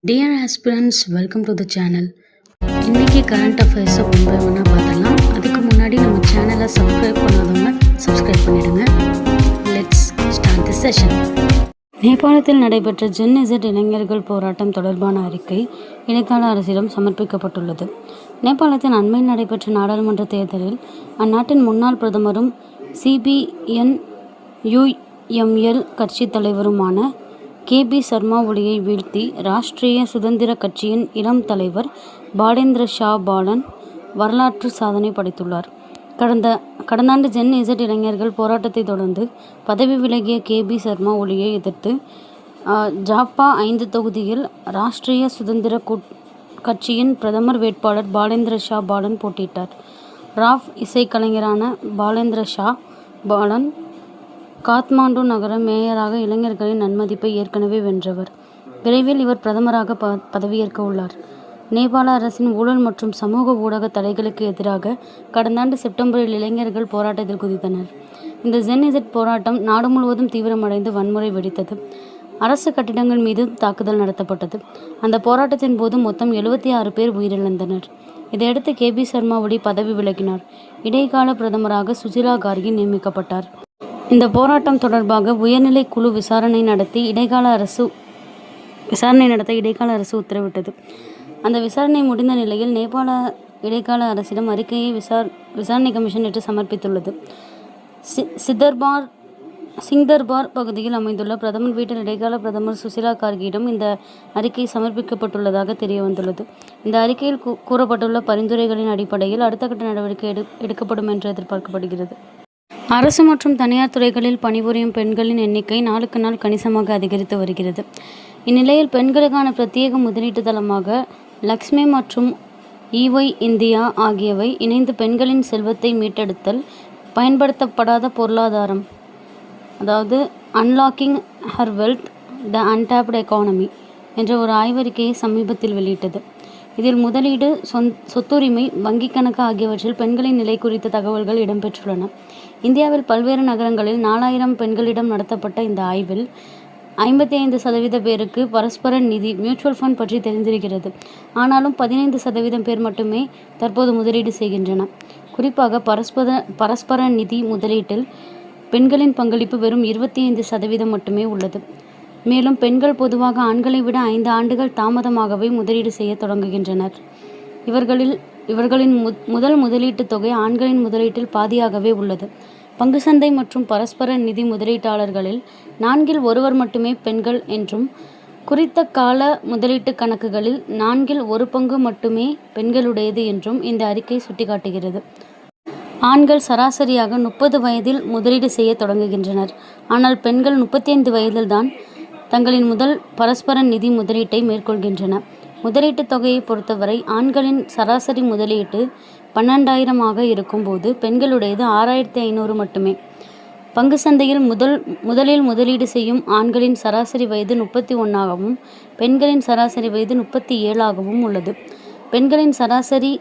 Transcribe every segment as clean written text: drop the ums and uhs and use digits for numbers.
Dear aspirants, welcome to the channel. இன்றைக்கி current அஃபேர்ஸை one by ஒன்னாக பார்த்துடலாம். அதுக்கு முன்னாடி நம்ம சேனலை சப்ஸ்கிரைப் பண்ணாதவங்க சப்ஸ்கிரைப் பண்ணிவிடுங்க. Let's start the session. நேபாளத்தில் நடைபெற்ற ஜென் இசட் இளைஞர்கள் போராட்டம் தொடர்பான அறிக்கை இடைக்கால அரசிடம் சமர்ப்பிக்கப்பட்டுள்ளது. நேபாளத்தின் அண்மையில் நடைபெற்ற நாடாளுமன்ற தேர்தலில் அந்நாட்டின் முன்னாள் பிரதமரும் சிபிஎன் யுஎம்எல் கட்சி தலைவருமான கேபி சர்மா ஒலியை வீழ்த்தி ராஷ்டிரிய சுதந்திர கட்சியின் இளம் தலைவர் பாலேந்திர ஷா பாலன் வரலாற்று சாதனை படைத்துள்ளார். கடந்த ஆண்டு ஜென் இசட் இளைஞர்கள் போராட்டத்தை தொடர்ந்து பதவி விலகிய கேபி சர்மா ஒலியை எதிர்த்து ஜாப்பா 5 தொகுதியில் ராஷ்டிரிய சுதந்திர கட்சியின் பிரதமர் வேட்பாளர் பாலேந்திர ஷா பாலன் போட்டியிட்டார். ராவ் இசைக்கலைஞரான பாலேந்திர ஷா பாலன் காத்மாண்டு நகர மேயராக இளைஞர்களின் நன்மதிப்பை ஏற்கனவே வென்றவர். விரைவில் இவர் பிரதமராக பதவியேற்க உள்ளார். நேபாள அரசின் ஊழல் மற்றும் சமூக ஊடக தடைகளுக்கு எதிராக கடந்த ஆண்டு செப்டம்பரில் இளைஞர்கள் போராட்டத்தில் குதித்தனர். இந்த ஜென் இசட் போராட்டம் நாடு முழுவதும் தீவிரமடைந்து வன்முறை வெடித்தது. அரசு கட்டிடங்கள் மீது தாக்குதல் நடத்தப்பட்டது. அந்த போராட்டத்தின் போது மொத்தம் 76 பேர் உயிரிழந்தனர். இதையடுத்து கேபி சர்மா ஒலி பதவி விலகினார். இடைக்கால பிரதமராக சுசிலா கார்கி நியமிக்கப்பட்டார். இந்த போராட்டம் தொடர்பாக உயர்நிலை குழு விசாரணை நடத்த இடைக்கால அரசு உத்தரவிட்டது. அந்த விசாரணை முடிந்த நிலையில் நேபாள இடைக்கால அரசிடம் அறிக்கையை விசாரணை கமிஷன் நேற்று சமர்ப்பித்துள்ளது. சிங்தர்பார் பகுதியில் அமைந்துள்ள பிரதமர் வீட்டில் இடைக்கால பிரதமர் சுசிலா கார்கியிடம் இந்த அறிக்கை சமர்ப்பிக்கப்பட்டுள்ளதாக தெரிய வந்துள்ளது. இந்த அறிக்கையில் கூறப்பட்டுள்ள பரிந்துரைகளின் அடிப்படையில் அடுத்த கட்ட நடவடிக்கை எடுக்கப்படும் என்று எதிர்பார்க்கப்படுகிறது. அரசு மற்றும் தனியார் துறைகளில் பணிபுரியும் பெண்களின் எண்ணிக்கை நாளுக்கு நாள் கணிசமாக அதிகரித்து வருகிறது. இந்நிலையில் பெண்களுக்கான பிரத்யேக முதலீட்டு தளமாக லக்ஷ்மி மற்றும் EY இந்தியா ஆகியவை இணைந்து பெண்களின் செல்வத்தை மீட்டெடுத்தல் பயன்படுத்தப்படாத பொருளாதாரம், அதாவது அன்லாக்கிங் ஹர் வெல்த் த அன்டாப்டு எக்கானமி என்ற ஒரு ஆய்வறிக்கையை சமீபத்தில் வெளியிட்டது. இதில் முதலீடு, சொத்துரிமை, வங்கிக் கணக்கு ஆகியவற்றில் பெண்களின் நிலை குறித்த தகவல்கள் இடம்பெற்றுள்ளன. இந்தியாவில் பல்வேறு நகரங்களில் 4000 பெண்களிடம் நடத்தப்பட்ட இந்த ஆய்வில் 55% பேருக்கு பரஸ்பர நிதி மியூச்சுவல் ஃபண்ட் பற்றி தெரிந்திருக்கிறது. ஆனாலும் 15% பேர் மட்டுமே தற்போது முதலீடு செய்கின்றனர். குறிப்பாக பரஸ்பர நிதி முதலீட்டில் பெண்களின் பங்களிப்பு வெறும் 25% மட்டுமே உள்ளது. மேலும் பெண்கள் பொதுவாக ஆண்களை விட 5 ஆண்டுகள் தாமதமாகவே முதலீடு செய்ய தொடங்குகின்றனர். இவர்களின் முதல் முதலீட்டுத் தொகை ஆண்களின் முதலீட்டில் பாதியாகவே உள்ளது. பங்குசந்தை மற்றும் பரஸ்பர நிதி முதலீட்டாளர்களில் 4 1 மட்டுமே பெண்கள் என்றும், குறித்த கால முதலீட்டு கணக்குகளில் 4 1 பங்கு மட்டுமே பெண்களுடையது என்றும் இந்த அறிக்கை சுட்டிக்காட்டுகிறது. ஆண்கள் சராசரியாக 30 வயதில் முதலீடு செய்ய தொடங்குகின்றனர். ஆனால் பெண்கள் 35 வயதில்தான் தங்களின் முதல் பரஸ்பர நிதி முதலீட்டை மேற்கொள்கின்றன. முதலீட்டுத் தொகையை பொறுத்தவரை ஆண்களின் சராசரி முதலீட்டு 12,000 இருக்கும் போது பெண்களுடையது 6,500 மட்டுமே. பங்கு சந்தையில் முதலில் முதலீடு செய்யும் ஆண்களின் சராசரி வயது 31 பெண்களின் சராசரி வயது 37 உள்ளது. பெண்களின் சராசரி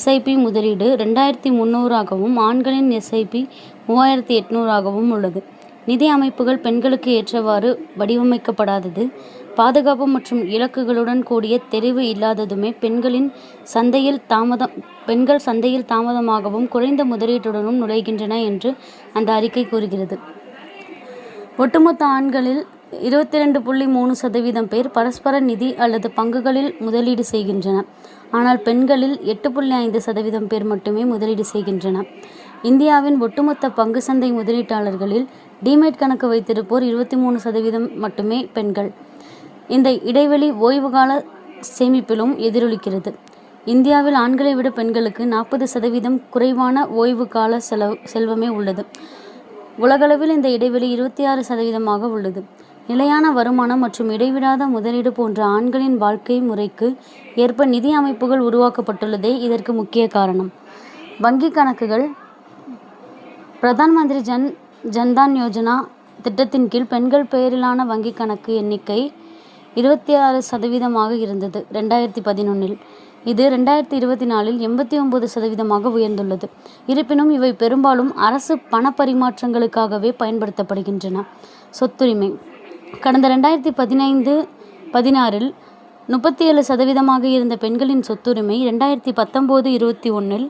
SIP முதலீடு 2,300 ஆண்களின் SIP 3,800 உள்ளது. நிதி அமைப்புகள் பெண்களுக்கு ஏற்றவாறு வடிவமைக்கப்படாதது, பாதுகாப்பு மற்றும் இலக்குகளுடன் கூடிய தெரிவு இல்லாததுமே பெண்கள் சந்தையில் தாமதமாகவும் குறைந்த முதலீட்டுடனும் நுழைகின்றன என்று அந்த அறிக்கை கூறுகிறது. ஒட்டுமொத்த ஆண்களில் 22.3% பேர் பரஸ்பர நிதி அல்லது பங்குகளில் முதலீடு செய்கின்றனர். ஆனால் பெண்களில் 8.5% பேர் மட்டுமே முதலீடு செய்கின்றனர். இந்தியாவின் ஒட்டுமொத்த பங்கு சந்தை முதலீட்டாளர்களில் டிமேட் கணக்கு வைத்திருப்போர் 23% மட்டுமே பெண்கள். இந்த இடைவெளி ஓய்வுகால சேமிப்பிலும் எதிரொலிக்கிறது. இந்தியாவில் ஆண்களை விட பெண்களுக்கு 40% குறைவான ஓய்வு கால செல்வமே உள்ளது. உலகளவில் இந்த இடைவெளி 26% உள்ளது. நிலையான வருமானம் மற்றும் இடைவிடாத முதலீடு போன்ற ஆண்களின் வாழ்க்கை முறைக்கு ஏற்ப நிதி அமைப்புகள் உருவாக்கப்பட்டுள்ளதே இதற்கு முக்கிய காரணம். வங்கி கணக்குகள். பிரதான் மந்திரி ஜன்தான் யோஜனா திட்டத்தின் கீழ் பெண்கள் பெயரிலான வங்கி கணக்கு எண்ணிக்கை 26% இருந்தது 2011. இது 2024 89% உயர்ந்துள்ளது. இருப்பினும் இவை பெரும்பாலும் அரசு பண பரிமாற்றங்களுக்காகவே பயன்படுத்தப்படுகின்றன. சொத்துரிமை. கடந்த 2015-16 37% இருந்த பெண்களின் சொத்துரிமை 2019-21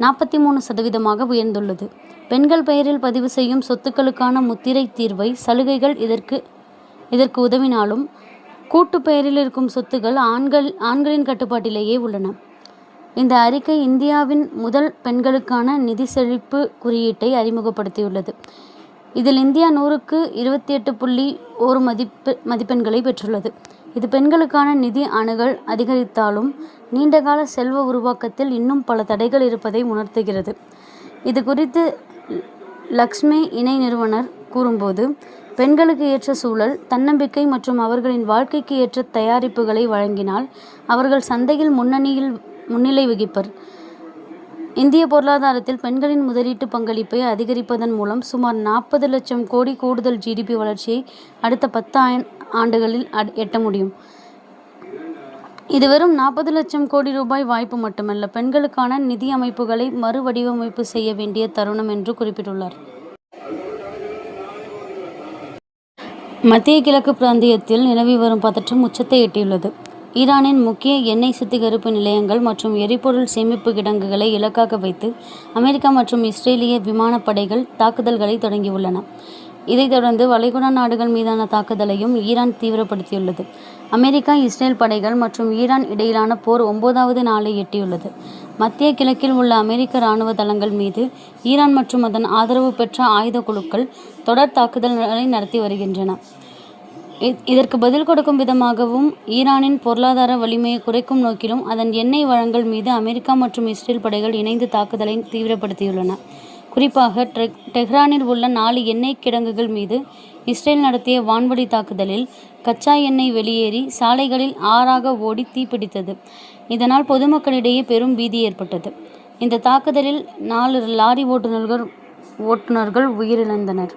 43% உயர்ந்துள்ளது. பெண்கள் பெயரில் பதிவு செய்யும் சொத்துக்களுக்கான முத்திரை தீர்வை சலுகைகள் இதற்கு உதவினாலும் கூட்டு பெயரில் இருக்கும் சொத்துக்கள் ஆண்களின் கட்டுப்பாட்டிலேயே உள்ளன. இந்த அறிக்கை இந்தியாவின் முதல் பெண்களுக்கான நிதி செழிப்பு குறியீட்டை அறிமுகப்படுத்தியுள்ளது. இதில் இந்தியா 100க்கு 28.1 மதிப்பெண்களை பெற்றுள்ளது. இது பெண்களுக்கான நிதி அணுகல் அதிகரித்தாலும் நீண்டகால செல்வ உருவாக்கத்தில் இன்னும் பல தடைகள் இருப்பதை உணர்த்துகிறது. இது குறித்து லக்ஷ்மி இணை நிறுவனர் கூறும்போது, பெண்களுக்கு ஏற்ற சூழல், தன்னம்பிக்கை மற்றும் அவர்களின் வாழ்க்கைக்கு ஏற்ற தயாரிப்புகளை வழங்கினால் அவர்கள் சந்தையில் முன்னிலை வகிப்பர். இந்திய பொருளாதாரத்தில் பெண்களின் முதலீட்டு பங்களிப்பை அதிகரிப்பதன் மூலம் சுமார் 40 லட்சம் கோடி கூடுதல் GDP வளர்ச்சியை அடுத்த 10 ஆண்டுகளில் எட்ட முடியும். இது வெறும் 40 லட்சம் கோடி ரூபாய் வாய்ப்பு மட்டுமல்ல, பெண்களுக்கான நிதி அமைப்புகளை மறுவடிவமைப்பு செய்ய வேண்டிய தருணம் என்று குறிப்பிட்டுள்ளார். மத்திய கிழக்கு பிராந்தியத்தில் நிலவி வரும் பதற்றம் உச்சத்தை எட்டியுள்ளது. ஈரானின் முக்கிய எண்ணெய் சுத்திகரிப்பு நிலையங்கள் மற்றும் எரிபொருள் சேமிப்பு கிடங்குகளை இலக்காக வைத்து அமெரிக்கா மற்றும் இஸ்ரேலிய விமானப்படைகள் தாக்குதல்களை தொடங்கியுள்ளன. இதைத் தொடர்ந்து வளைகுடா நாடுகள் மீதான தாக்குதலையும் ஈரான் தீவிரப்படுத்தியுள்ளது. அமெரிக்கா, இஸ்ரேல் படைகள் மற்றும் ஈரான் இடையிலான போர் 9வது நாளை எட்டியுள்ளது. மத்திய கிழக்கில் உள்ள அமெரிக்க இராணுவ தளங்கள் மீது ஈரான் மற்றும் அதன் ஆதரவு பெற்ற ஆயுத குழுக்கள் தொடர் தாக்குதல்களை நடத்தி வருகின்றன. இதற்கு பதில் கொடுக்கும் விதமாகவும் ஈரானின் பொருளாதார வலிமையை குறைக்கும் நோக்கிலும் அதன் எண்ணெய் வளங்கள் மீது அமெரிக்கா மற்றும் இஸ்ரேல் படைகள் இணைந்து தாக்குதலை தீவிரப்படுத்தியுள்ளன. குறிப்பாக டெஹ்ரானில் உள்ள 4 எண்ணெய் கிடங்குகள் மீது இஸ்ரேல் நடத்திய வான்வழி தாக்குதலில் கச்சா எண்ணெய் வெளியேறி சாலைகளில் ஆறாக ஓடி தீப்பிடித்தது. இதனால் பொதுமக்களிடையே பெரும் பீதி ஏற்பட்டது. இந்த தாக்குதலில் 4 லாரி ஓட்டுநர்கள் உயிரிழந்தனர்.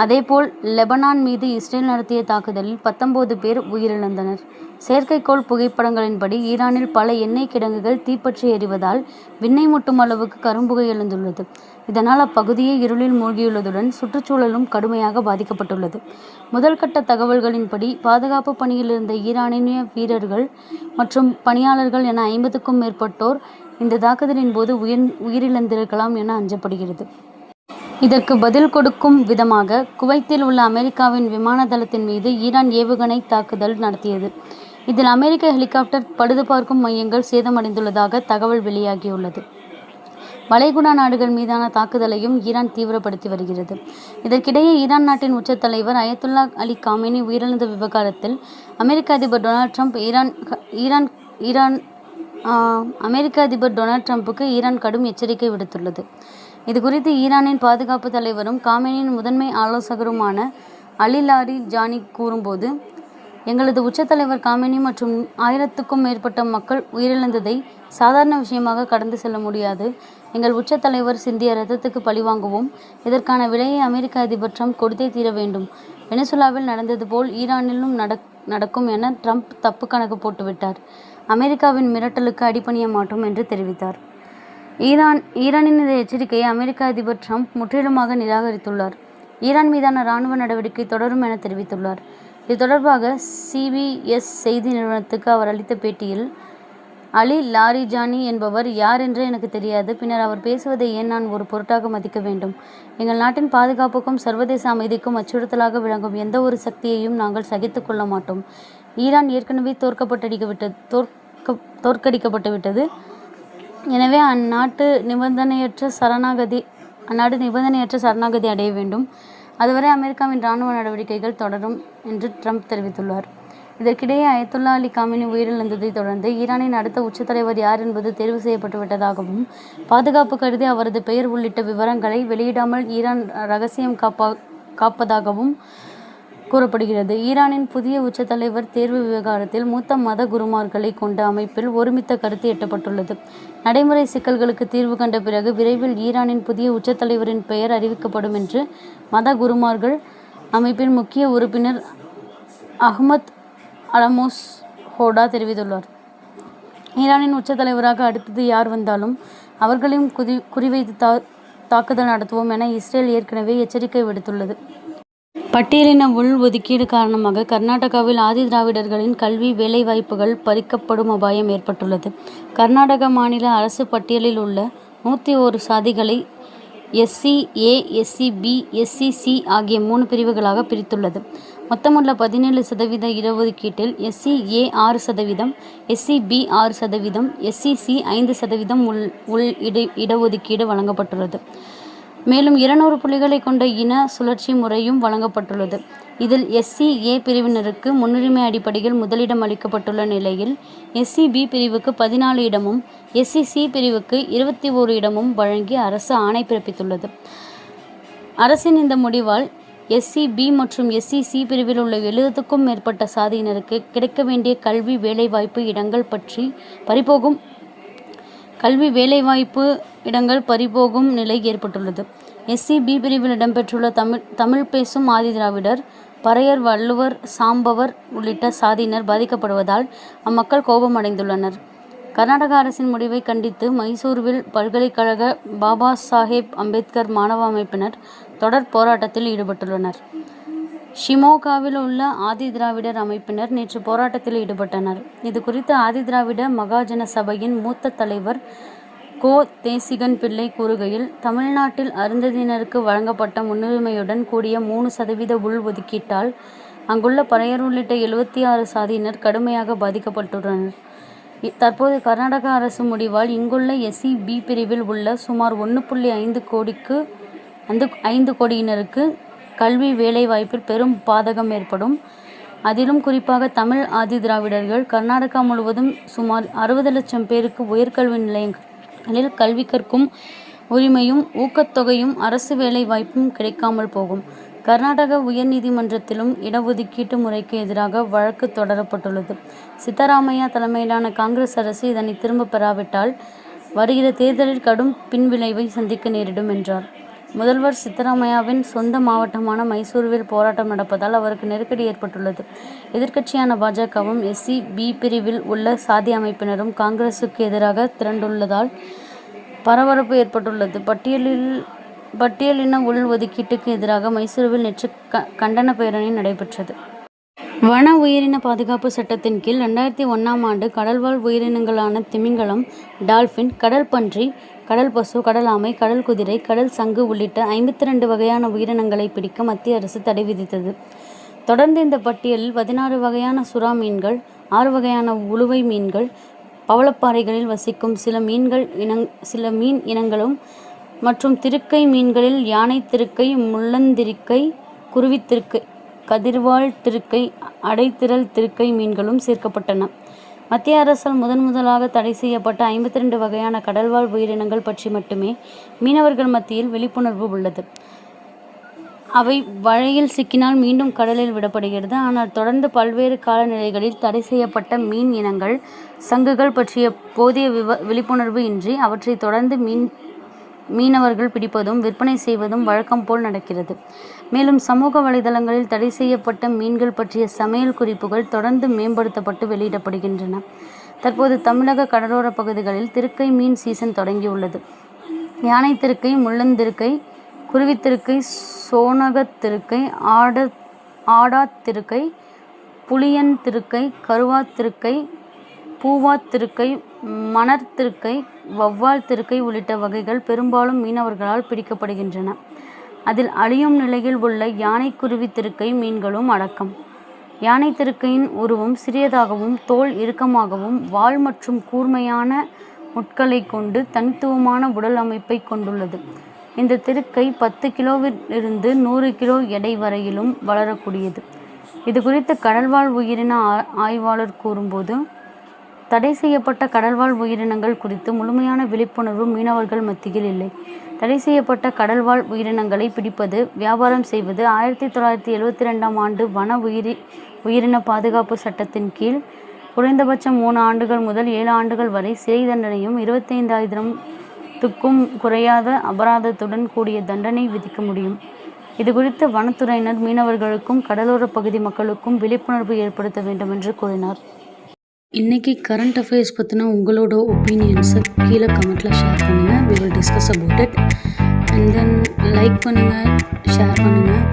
அதேபோல் லெபனான் மீது இஸ்ரேல் நடத்திய தாக்குதலில் 19 பேர் உயிரிழந்தனர். செயற்கைக்கோள் புகைப்படங்களின்படி ஈரானில் பல எண்ணெய் கிடங்குகள் தீப்பற்றி எரிவதால் விண்ணை முட்டும் அளவுக்கு கரும்புகை எழுந்துள்ளது. இதனால் அப்பகுதியே இருளில் மூழ்கியுள்ளதுடன் சுற்றுச்சூழலும் கடுமையாக பாதிக்கப்பட்டுள்ளது. முதல்கட்ட தகவல்களின்படி பாதுகாப்பு பணியில் இருந்த ஈரானிய வீரர்கள் மற்றும் பணியாளர்கள் என 50க்கும் மேற்பட்டோர் இந்த தாக்குதலின் போது உயிரிழந்திருக்கலாம் என அஞ்சப்படுகிறது. இதற்கு பதில் கொடுக்கும் விதமாக குவைத்தில் உள்ள அமெரிக்காவின் விமான தளத்தின் மீது ஈரான் ஏவுகணை தாக்குதல் நடத்தியது. இதில் அமெரிக்க ஹெலிகாப்டர் பழுதுபார்க்கும் மையங்கள் சேதமடைந்துள்ளதாக தகவல் வெளியாகியுள்ளது. வளைகுடா நாடுகள் மீதான தாக்குதலையும் ஈரான் தீவிரப்படுத்தி வருகிறது. இதற்கிடையே ஈரான் நாட்டின் உச்சத் தலைவர் அயத்துல்லா அலி காமேனி உயிரிழந்த விவகாரத்தில் அமெரிக்க அதிபர் டொனால்ட் ட்ரம்புக்கு ஈரான் கடும் எச்சரிக்கை விடுத்துள்ளது. இதுகுறித்து ஈரானின் பாதுகாப்பு தலைவரும் காமேனியின் முதன்மை ஆலோசகருமான அலி லாரி ஜானி கூறும்போது, எங்களது உச்சத்தலைவர் காமேனி மற்றும் 1000க்கும் மேற்பட்ட மக்கள் உயிரிழந்ததை சாதாரண விஷயமாக கடந்து செல்ல முடியாது. எங்கள் உச்சத்தலைவர் சிந்திய இரத்தத்துக்கு பழிவாங்குவோம். இதற்கான விலையை அமெரிக்க அதிபர் ட்ரம்ப் கொடுத்தே தீர வேண்டும். வெனிசுலாவில் நடந்தது போல் ஈரானிலும் நடக்கும் என ட்ரம்ப் தப்பு கணக்கு போட்டுவிட்டார். அமெரிக்காவின் மிரட்டலுக்கு அடிபணிய மாட்டோம் என்று தெரிவித்தார். ஈரானின் இந்த எச்சரிக்கையை அமெரிக்க அதிபர் ட்ரம்ப் முற்றிலுமாக நிராகரித்துள்ளார். ஈரான் மீதான இராணுவ நடவடிக்கை தொடரும் என தெரிவித்துள்ளார். இது தொடர்பாக CBS செய்தி நிறுவனத்துக்கு அவர் அளித்த பேட்டியில், அலி லாரிஜானி என்பவர் யார் என்று எனக்கு தெரியாது. பின்னர் அவர் பேசுவதை ஏன் நான் ஒரு பொருட்டாக மதிக்க வேண்டும்? எங்கள் நாட்டின் பாதுகாப்புக்கும் சர்வதேச அமைதிக்கும் அச்சுறுத்தலாக விளங்கும் எந்த ஒரு சக்தியையும் நாங்கள் சகித்து கொள்ள மாட்டோம். ஈரான் ஏற்கனவே தோற்கடிக்கப்பட்டுவிட்டது. எனவே அந்நாடு நிபந்தனையற்ற சரணாகதி அடைய வேண்டும். அதுவரை அமெரிக்காவின் இராணுவ நடவடிக்கைகள் தொடரும் என்று ட்ரம்ப் தெரிவித்துள்ளார். இதற்கிடையே அயத்துல்லா அலி காமேனி உயிரிழந்ததை தொடர்ந்து ஈரானின் அடுத்த உச்சத்தலைவர் யார் என்பது தேர்வு செய்யப்பட்டுவிட்டதாகவும், பாதுகாப்பு கருதி அவரது பெயர் உள்ளிட்ட விவரங்களை வெளியிடாமல் ஈரான் ரகசியம் காப்பதாகவும் கூறப்படுகிறது. ஈரானின் புதிய உச்சத்தலைவர் தேர்வு விவகாரத்தில் மூத்த மத குருமார்களை கொண்ட அமைப்பில் ஒருமித்த கருத்து எட்டப்பட்டுள்ளது. நடைமுறை சிக்கல்களுக்கு தீர்வு கண்ட பிறகு விரைவில் ஈரானின் புதிய உச்சத்தலைவரின் பெயர் அறிவிக்கப்படும் என்று மத குருமார்கள் அமைப்பின் முக்கிய உறுப்பினர் அஹ்மத் அலமோஸ் ஹோடா தெரிவித்துள்ளார். ஈரானின் உச்சத்தலைவராக அடுத்தது யார் வந்தாலும் அவர்களையும் குறிவைத்து தாக்குதல் நடத்துவோம் என இஸ்ரேல் ஏற்கனவே எச்சரிக்கை விடுத்துள்ளது. பட்டியலின உள் ஒதுக்கீடு காரணமாக கர்நாடகாவில் ஆதி திராவிடர்களின் கல்வி வேலைவாய்ப்புகள் பறிக்கப்படும் அபாயம் ஏற்பட்டுள்ளது. கர்நாடக மாநில அரசு பட்டியலில் உள்ள 101 சாதிகளை SC-A, SC-B, SC-C ஆகிய 3 பிரிவுகளாக பிரித்துள்ளது. மொத்தமுள்ள 17% இடஒதுக்கீட்டில் SC-A 6%, SC-B 6%, SC-C 5% உள் இடஒதுக்கீடு வழங்கப்பட்டுள்ளது. மேலும் 200 புள்ளிகளை கொண்ட இன சுழற்சி முறையும் வழங்கப்பட்டுள்ளது. இதில் SC-A பிரிவினருக்கு முன்னுரிமை அடிப்படையில் முதலிடம் அளிக்கப்பட்டுள்ள நிலையில் SC-B பிரிவுக்கு 14 இடமும் SC-C பிரிவுக்கு 21 இடமும் வழங்கி அரசு ஆணை பிறப்பித்துள்ளது. அரசின் இந்த முடிவால் SC-B மற்றும் SC-C பிரிவில் உள்ள 70க்கும் மேற்பட்ட சாதியினருக்கு கிடைக்க வேண்டிய கல்வி வேலைவாய்ப்பு இடங்கள் பறிபோகும் நிலை ஏற்பட்டுள்ளது. SC-B பிரிவில் இடம்பெற்றுள்ள தமிழ் பேசும் ஆதி திராவிடர், பறையர், வள்ளுவர், சாம்பவர் உள்ளிட்ட சாதியினர் பாதிக்கப்படுவதால் அம்மக்கள் கோபமடைந்துள்ளனர். கர்நாடக அரசின் முடிவை கண்டித்து மைசூருவில் பல்கலைக்கழக பாபா சாஹேப் அம்பேத்கர் மாணவ அமைப்பினர் தொடர் போராட்டத்தில் ஈடுபட்டுள்ளனர். ஷிமோகாவில் உள்ள ஆதி திராவிடர் அமைப்பினர் நேற்று போராட்டத்தில் ஈடுபட்டனர். இது குறித்து ஆதி திராவிட மகாஜன சபையின் மூத்த தலைவர் கோ. தேசிகன் பிள்ளை கூறுகையில், தமிழ்நாட்டில் அருந்ததியினருக்கு வழங்கப்பட்ட முன்னுரிமையுடன் கூடிய 3% உள் ஒதுக்கீட்டால் அங்குள்ள பறையர் உள்ளிட்ட 76 சாதியினர் கடுமையாக பாதிக்கப்பட்டுள்ளனர். தற்போது கர்நாடக அரசு முடிவால் இங்குள்ள SC-B பிரிவில் உள்ள சுமார் 1.5 கோடியினருக்கு கல்வி வேலைவாய்ப்பில் பெரும் பாதகம் ஏற்படும். அதிலும் குறிப்பாக தமிழ் ஆதி திராவிடர்கள் கர்நாடகா முழுவதும் சுமார் 60 லட்சம் பேருக்கு உயர்கல்வி நிலையங்களில் கல்வி கற்கும் உரிமையும் ஊக்கத்தொகையும் அரசு வேலை வாய்ப்பும் கிடைக்காமல் போகும். கர்நாடக உயர்நீதிமன்றத்திலும் இடஒதுக்கீட்டு முறைக்கு எதிராக வழக்கு தொடரப்பட்டுள்ளது. சித்தராமையா தலைமையிலான காங்கிரஸ் அரசு இதனை திரும்ப பெறாவிட்டால் வருகிற தேர்தலில் கடும் பின்விளைவை சந்திக்க நேரிடும் என்றார். முதல்வர் சித்தராமையாவின் சொந்த மாவட்டமான மைசூருவில் போராட்டம் நடப்பதால் அவருக்கு நெருக்கடி ஏற்பட்டுள்ளது. எதிர்க்கட்சியான பாஜகவும் SC-B பிரிவில் உள்ள சாதி அமைப்பினரும் காங்கிரசுக்கு எதிராக திரண்டுள்ளதால் பரபரப்பு ஏற்பட்டுள்ளது. பட்டியலின உள் ஒதுக்கீட்டுக்கு எதிராக மைசூருவில் நேற்று கண்டன பேரணி நடைபெற்றது. வன உயிரின பாதுகாப்பு சட்டத்தின் கீழ் 2001ஆம் ஆண்டு கடல்வாழ் உயிரினங்களான திமிங்கலம், டால்பின், கடல் பன்றி, கடல் பசு, கடல் ஆமை, கடல் குதிரை, கடல் சங்கு உள்ளிட்ட 52 வகையான உயிரினங்களை பிடிக்க மத்திய அரசு தடை விதித்தது. தொடர்ந்து இந்த பட்டியலில் 16 வகையான சுறா மீன்கள், 6 வகையான உளுவை மீன்கள், பவளப்பாறைகளில் வசிக்கும் சில மீன் இனங்களும் மற்றும் திருக்கை மீன்களில் யானை திருக்கை, முள்ளந்திருக்கை, குருவித்திருக்கை, கதிர்வாழ் திருக்கை, அடைத்திரள் திருக்கை மீன்களும் சேர்க்கப்பட்டன. மத்திய அரசால் முதலாக தடை செய்யப்பட்ட 52 வகையான கடல்வாழ் உயிரினங்கள் பற்றி மட்டுமே மீனவர்கள் மத்தியில் விழிப்புணர்வு உள்ளது. அவை வலையில் சிக்கினால் மீண்டும் கடலில் விடப்படுகிறது. ஆனால் தொடர்ந்து பல்வேறு காலநிலைகளில் தடை செய்யப்பட்ட மீன் இனங்கள், சங்குகள் பற்றிய போதிய விழிப்புணர்வு இன்றி அவற்றை தொடர்ந்து மீனவர்கள் பிடிப்பதும் விற்பனை செய்வதும் வழக்கம் போல் நடக்கிறது. மேலும் சமூக வலைதளங்களில் தடை செய்யப்பட்ட மீன்கள் பற்றிய சமையல் குறிப்புகள் தொடர்ந்து மேம்படுத்தப்பட்டு வெளியிடப்படுகின்றன. தற்போது தமிழக கடலோர பகுதிகளில் திருக்கை மீன் சீசன் தொடங்கியுள்ளது. யானை திருக்கை, முள்ளந்திருக்கை, குருவித்திருக்கை, சோனகத்திருக்கை, ஆடாத்திருக்கை, புளியன் திருக்கை, கருவாத்திருக்கை, பூவாத்திருக்கை, மணர்த்திருக்கை, வவ்வால் திருக்கை உள்ளிட்ட வகைகள் பெரும்பாலும் மீனவர்களால் பிடிக்கப்படுகின்றன. அதில் அழியும் நிலையில் உள்ள யானைக்குருவி திருக்கை மீன்களும் அடக்கம். யானை திருக்கையின் உருவம் சிறியதாகவும் தோல் இறுக்கமாகவும் வால் மற்றும் கூர்மையான முட்களை கொண்டு தனித்துவமான உடல் அமைப்பை கொண்டுள்ளது. இந்த திருக்கை 10 கிலோவிலிருந்து 100 கிலோ எடை வரையிலும் வளரக்கூடியது. இது குறித்து கடல்வாழ் உயிரின ஆய்வாளர் கூறும்போது, தடை செய்யப்பட்ட கடல்வாழ் உயிரினங்கள் குறித்து முழுமையான விழிப்புணர்வு மீனவர்கள் மத்தியில் இல்லை. தடை செய்யப்பட்ட கடல்வாழ் உயிரினங்களை பிடிப்பது, வியாபாரம் செய்வது 1972ஆம் ஆண்டு வன உயிரின பாதுகாப்பு சட்டத்தின் கீழ் குறைந்தபட்சம் 3 ஆண்டுகள் முதல் 7 ஆண்டுகள் வரை சிறை தண்டனையும் 25,000க்கும் குறையாத அபராதத்துடன் கூடிய தண்டனை விதிக்க முடியும். இதுகுறித்து வனத்துறையினர் மீனவர்களுக்கும் கடலோர பகுதி மக்களுக்கும் விழிப்புணர்வு ஏற்படுத்த வேண்டும் என்று கூறினார். இன்றைக்கி கரண்ட் அஃபேர்ஸ் பற்றின உங்களோட ஒப்பீனியன்ஸை கீழே கமெண்ட்டில் ஷேர் பண்ணுங்கள். we will discuss about it. And then like பண்ணுங்கள், ஷேர் பண்ணுங்கள்.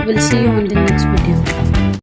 Will see you on the next video.